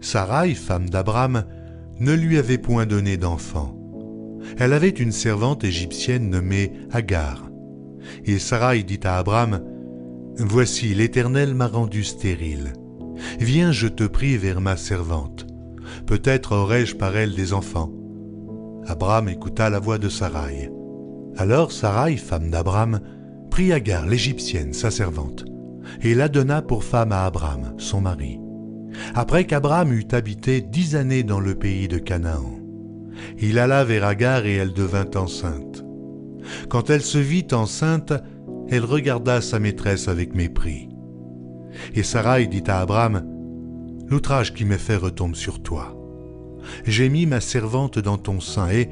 Saraï, femme d'Abram, ne lui avait point donné d'enfant. Elle avait une servante égyptienne nommée Agar. Et Saraï dit à Abram, « Voici, l'Éternel m'a rendu stérile. Viens, je te prie, vers ma servante. Peut-être aurai-je par elle des enfants. » Abram écouta la voix de Saraï. Alors Saraï, femme d'Abram, prit Agar, l'Égyptienne, sa servante, et la donna pour femme à Abram, son mari. Après qu'Abram eut habité 10 années dans le pays de Canaan, il alla vers Agar et elle devint enceinte. Quand elle se vit enceinte, elle regarda sa maîtresse avec mépris. Et Saraï dit à Abram, « L'outrage qui m'est fait retombe sur toi. J'ai mis ma servante dans ton sein et,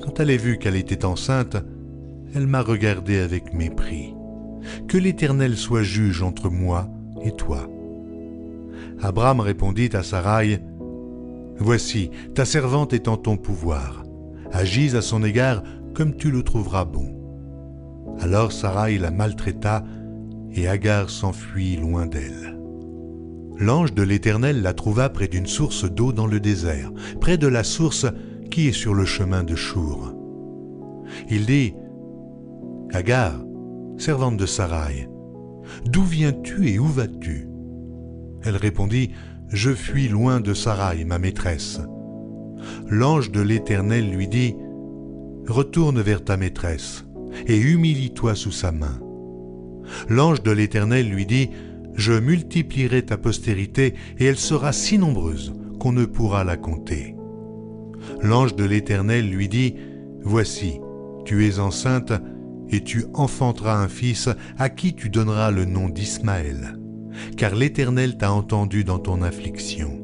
quand elle a vu qu'elle était enceinte, elle m'a regardé avec mépris. Que l'Éternel soit juge entre moi et toi. » Abram répondit à Saraï, « Voici, ta servante est en ton pouvoir. Agis à son égard comme tu le trouveras bon. » Alors Saraï la maltraita et Agar s'enfuit loin d'elle. L'ange de l'Éternel la trouva près d'une source d'eau dans le désert, près de la source qui est sur le chemin de Chour. Il dit, « Agar, servante de Saraï, d'où viens-tu et où vas-tu » Elle répondit, « Je fuis loin de Saraï, ma maîtresse. » L'ange de l'Éternel lui dit, « Retourne vers ta maîtresse et humilie-toi sous sa main. » L'ange de l'Éternel lui dit, « Je multiplierai ta postérité et elle sera si nombreuse qu'on ne pourra la compter. » L'ange de l'Éternel lui dit, « Voici, tu es enceinte et tu enfanteras un fils à qui tu donneras le nom d'Ismaël, car l'Éternel t'a entendu dans ton affliction.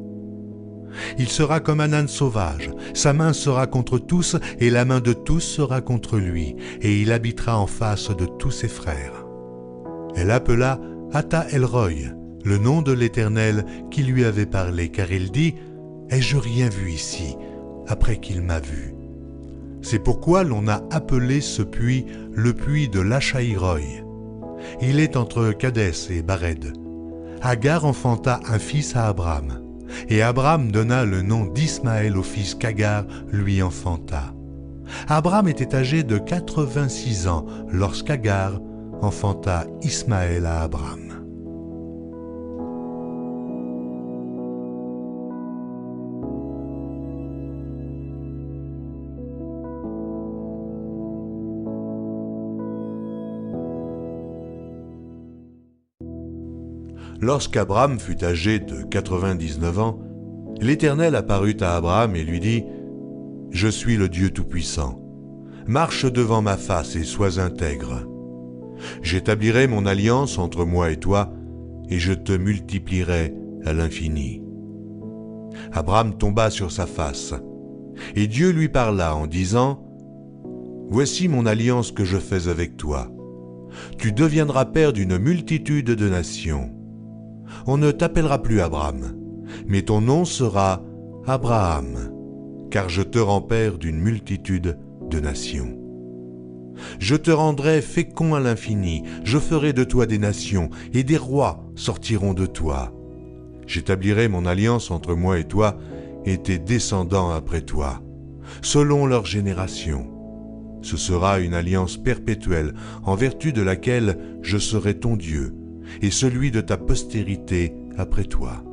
Il sera comme un âne sauvage, sa main sera contre tous et la main de tous sera contre lui, et il habitera en face de tous ses frères. » Elle appela Ata El-Roy, le nom de l'Éternel qui lui avait parlé, car il dit, « Ai-je rien vu ici, après qu'il m'a vu ?» C'est pourquoi l'on a appelé ce puits le puits de Lachaïroï. Il est entre Kadès et Bared. Agar enfanta un fils à Abram, et Abram donna le nom d'Ismaël au fils qu'Agar lui enfanta. Abram était âgé de 86 ans lorsqu'Agar enfanta Ismaël à Abram. Lorsqu'Abram fut âgé de 99 ans, l'Éternel apparut à Abram et lui dit, « Je suis le Dieu Tout-Puissant. Marche devant ma face et sois intègre. J'établirai mon alliance entre moi et toi, et je te multiplierai à l'infini. » Abram tomba sur sa face, et Dieu lui parla en disant, « Voici mon alliance que je fais avec toi. Tu deviendras père d'une multitude de nations. On ne t'appellera plus Abram, mais ton nom sera Abraham, car je te rends père d'une multitude de nations. Je te rendrai fécond à l'infini, je ferai de toi des nations, et des rois sortiront de toi. J'établirai mon alliance entre moi et toi, et tes descendants après toi, selon leur génération. Ce sera une alliance perpétuelle, en vertu de laquelle je serai ton Dieu, et celui de ta postérité après toi.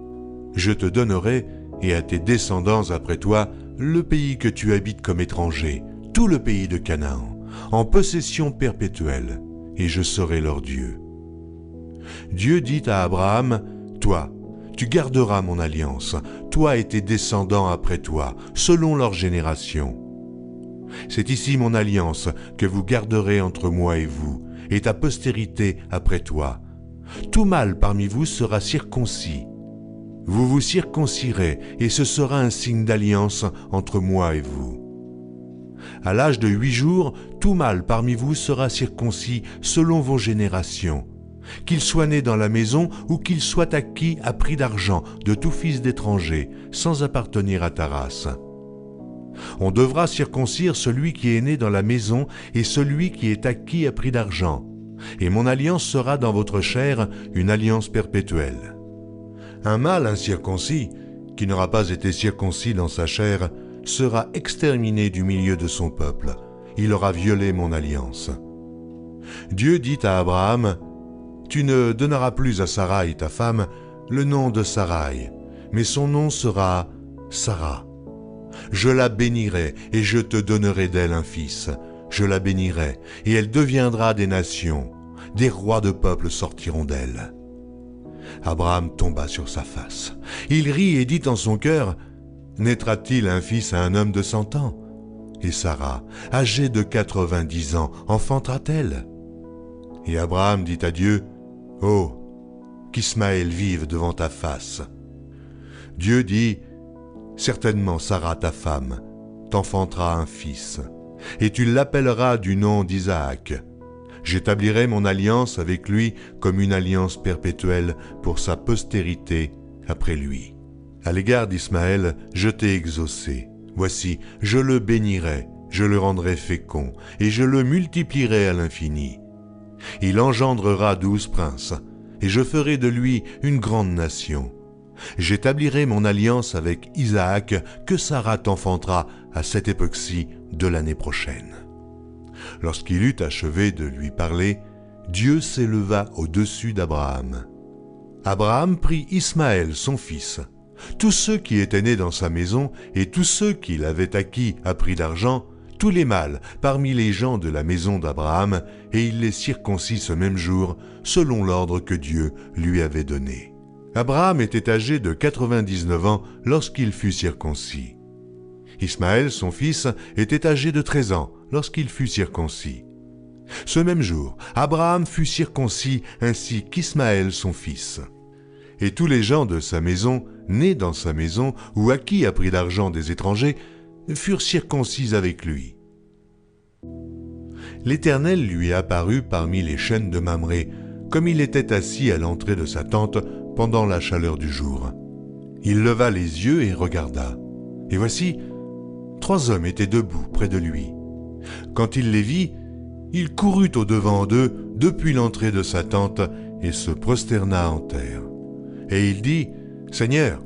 Je te donnerai, et à tes descendants après toi, le pays que tu habites comme étranger, tout le pays de Canaan, en possession perpétuelle, et je serai leur Dieu. » Dieu dit à Abraham, « Toi, tu garderas mon alliance, toi et tes descendants après toi, selon leur génération. C'est ici mon alliance que vous garderez entre moi et vous, et ta postérité après toi. Tout mâle parmi vous sera circoncis. Vous vous circoncirez, et ce sera un signe d'alliance entre moi et vous. À l'âge de 8 jours, tout mâle parmi vous sera circoncis selon vos générations, qu'il soit né dans la maison ou qu'il soit acquis à prix d'argent de tout fils d'étranger, sans appartenir à ta race. On devra circoncire celui qui est né dans la maison et celui qui est acquis à prix d'argent, et mon alliance sera dans votre chair une alliance perpétuelle. Un mâle incirconcis, qui n'aura pas été circoncis dans sa chair sera exterminé du milieu de son peuple. Il aura violé mon alliance. » Dieu dit à Abraham, « Tu ne donneras plus à Saraï, ta femme, le nom de Saraï, mais son nom sera Sarah. Je la bénirai et je te donnerai d'elle un fils. Je la bénirai et elle deviendra des nations. Des rois de peuples sortiront d'elle. » Abraham tomba sur sa face. Il rit et dit en son cœur, « Naîtra-t-il un fils à un homme de 100 ans ? Et Sarah, âgée de 90 ans, enfantera-t-elle » Et Abraham dit à Dieu, « Oh, qu'Ismaël vive devant ta face. » Dieu dit, « Certainement Sarah, ta femme, t'enfantera un fils, et tu l'appelleras du nom d'Isaac. J'établirai mon alliance avec lui comme une alliance perpétuelle pour sa postérité après lui. À l'égard d'Ismaël, je t'ai exaucé. Voici, je le bénirai, je le rendrai fécond, et je le multiplierai à l'infini. Il engendrera 12 princes, et je ferai de lui une grande nation. J'établirai mon alliance avec Isaac que Sarah t'enfantera à cette époque-ci de l'année prochaine. » Lorsqu'il eut achevé de lui parler, Dieu s'éleva au-dessus d'Abraham. Abraham prit Ismaël, son fils, tous ceux qui étaient nés dans sa maison et tous ceux qu'il avait acquis à prix d'argent, tous les mâles parmi les gens de la maison d'Abraham, et il les circoncit ce même jour, selon l'ordre que Dieu lui avait donné. Abraham était âgé de 99 ans lorsqu'il fut circoncis. Ismaël, son fils, était âgé de 13 ans lorsqu'il fut circoncis. Ce même jour, Abraham fut circoncis ainsi qu'Ismaël, son fils. Et tous les gens de sa maison, nés dans sa maison ou acquis à prix d'argent des étrangers, furent circoncis avec lui. L'Éternel lui apparut parmi les chênes de Mamré, comme il était assis à l'entrée de sa tente pendant la chaleur du jour. Il leva les yeux et regarda. Et voici, 3 hommes étaient debout près de lui. Quand il les vit, il courut au-devant d'eux depuis l'entrée de sa tente et se prosterna en terre. Et il dit, « Seigneur,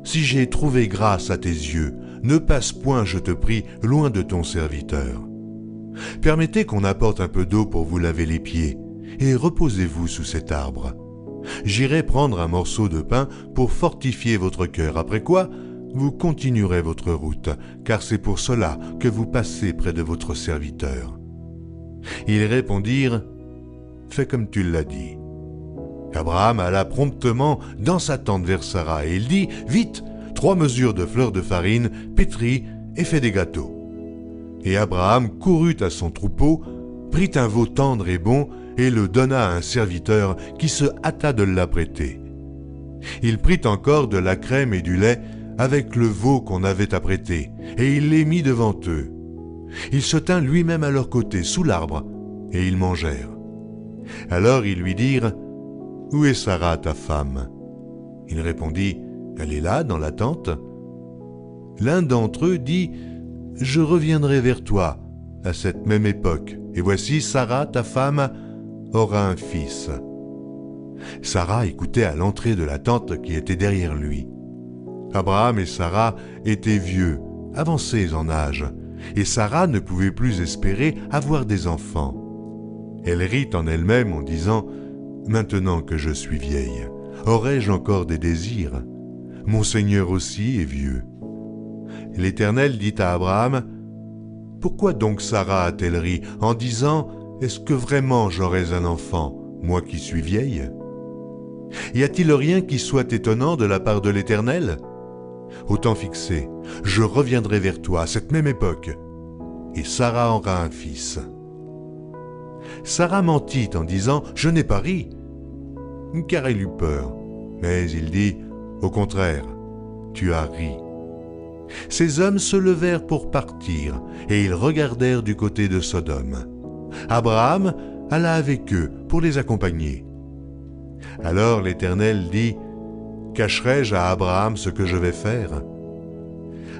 si j'ai trouvé grâce à tes yeux, ne passe point, je te prie, loin de ton serviteur. Permettez qu'on apporte un peu d'eau pour vous laver les pieds, et reposez-vous sous cet arbre. J'irai prendre un morceau de pain pour fortifier votre cœur, après quoi vous continuerez votre route, car c'est pour cela que vous passez près de votre serviteur. » Ils répondirent, « Fais comme tu l'as dit. » Abraham alla promptement dans sa tente vers Sarah, et il dit, « Vite, 3 mesures de fleurs de farine, pétris et fais des gâteaux. » Et Abraham courut à son troupeau, prit un veau tendre et bon, et le donna à un serviteur qui se hâta de l'apprêter. Il prit encore de la crème et du lait avec le veau qu'on avait apprêté, et il les mit devant eux. Il se tint lui-même à leur côté, sous l'arbre, et ils mangèrent. Alors ils lui dirent, « Où est Sarah, ta femme ?» Il répondit, « Elle est là, dans la tente. » L'un d'entre eux dit, « Je reviendrai vers toi à cette même époque, et voici Sarah, ta femme, aura un fils. » Sarah écoutait à l'entrée de la tente qui était derrière lui. Abraham et Sarah étaient vieux, avancés en âge, et Sarah ne pouvait plus espérer avoir des enfants. Elle rit en elle-même en disant, « Maintenant que je suis vieille, aurai-je encore des désirs? Mon Seigneur aussi est vieux. » L'Éternel dit à Abraham, « Pourquoi donc Sarah a-t-elle ri en disant, « Est-ce que vraiment j'aurais un enfant, moi qui suis vieille ?» Y a-t-il rien qui soit étonnant de la part de l'Éternel? Au temps fixé, je reviendrai vers toi à cette même époque, et Sarah aura un fils. » Sarah mentit en disant, « Je n'ai pas ri. » Car elle eut peur. Mais il dit, « Au contraire, tu as ri. » Ces hommes se levèrent pour partir, et ils regardèrent du côté de Sodome. Abraham alla avec eux pour les accompagner. Alors l'Éternel dit, « Cacherai-je à Abraham ce que je vais faire?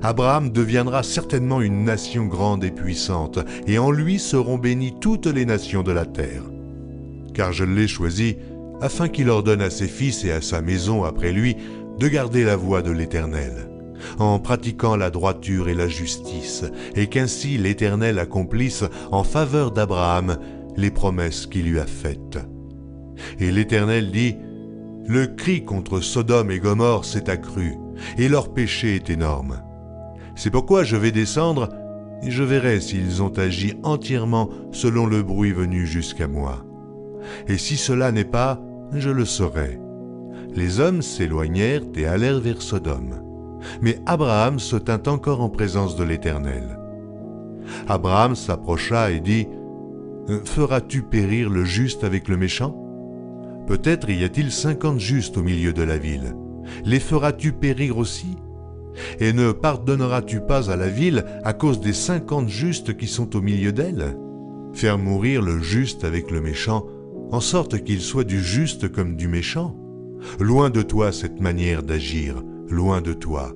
Abraham deviendra certainement une nation grande et puissante, et en lui seront bénies toutes les nations de la terre. Car je l'ai choisi afin qu'il ordonne à ses fils et à sa maison après lui de garder la voie de l'Éternel, en pratiquant la droiture et la justice, et qu'ainsi l'Éternel accomplisse en faveur d'Abraham les promesses qu'il lui a faites. Et l'Éternel dit, « Le cri contre Sodome et Gomorrhe s'est accru, et leur péché est énorme. C'est pourquoi je vais descendre, et je verrai s'ils ont agi entièrement selon le bruit venu jusqu'à moi. Et si cela n'est pas, je le saurai. » Les hommes s'éloignèrent et allèrent vers Sodome. Mais Abraham se tint encore en présence de l'Éternel. Abraham s'approcha et dit, « Feras-tu périr le juste avec le méchant? Peut-être y a-t-il 50 justes au milieu de la ville. Les feras-tu périr aussi? Et ne pardonneras-tu pas à la ville à cause des 50 justes qui sont au milieu d'elle? Faire mourir le juste avec le méchant, en sorte qu'il soit du juste comme du méchant? Loin de toi cette manière d'agir, loin de toi.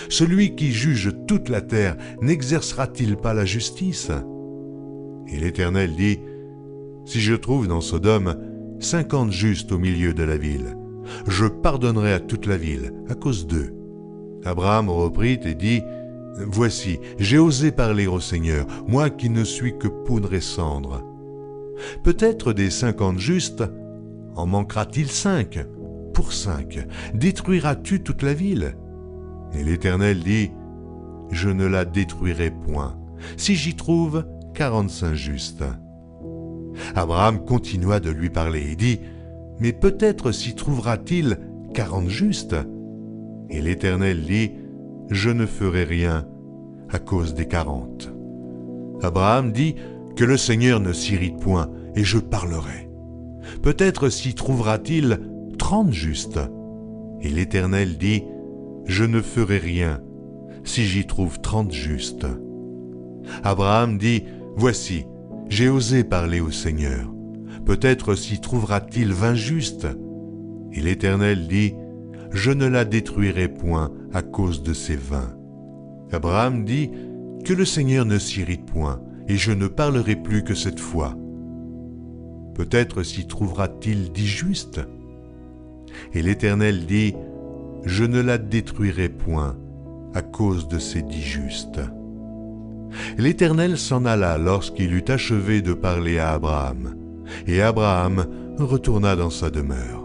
Celui qui juge toute la terre n'exercera-t-il pas la justice? » Et l'Éternel dit, « Si je trouve dans Sodome 50 justes au milieu de la ville, je pardonnerai à toute la ville à cause d'eux. » Abraham reprit et dit, « Voici, j'ai osé parler au Seigneur, moi qui ne suis que poudre et cendre. Peut-être des 50 justes, en manquera-t-il 5? Pour 5, détruiras-tu toute la ville? » Et l'Éternel dit, « Je ne la détruirai point, si j'y trouve 45 justes. » Abraham continua de lui parler et dit, « Mais peut-être s'y trouvera-t-il 40 justes? » Et l'Éternel dit, « Je ne ferai rien à cause des 40. » Abraham dit, « Que le Seigneur ne s'irrite point, et je parlerai. Peut-être s'y trouvera-t-il 30 justes? » Et l'Éternel dit, « Je ne ferai rien si j'y trouve 30 justes. » Abraham dit, « Voici, j'ai osé parler au Seigneur. Peut-être s'y trouvera-t-il 20 justes? » Et l'Éternel dit, « Je ne la détruirai point à cause de ces 20. » Abraham dit, « Que le Seigneur ne s'irrite point, et je ne parlerai plus que cette fois. Peut-être s'y trouvera-t-il 10 justes? » Et l'Éternel dit, « Je ne la détruirai point à cause de ces 10 justes. » L'Éternel s'en alla lorsqu'il eut achevé de parler à Abraham, et Abraham retourna dans sa demeure.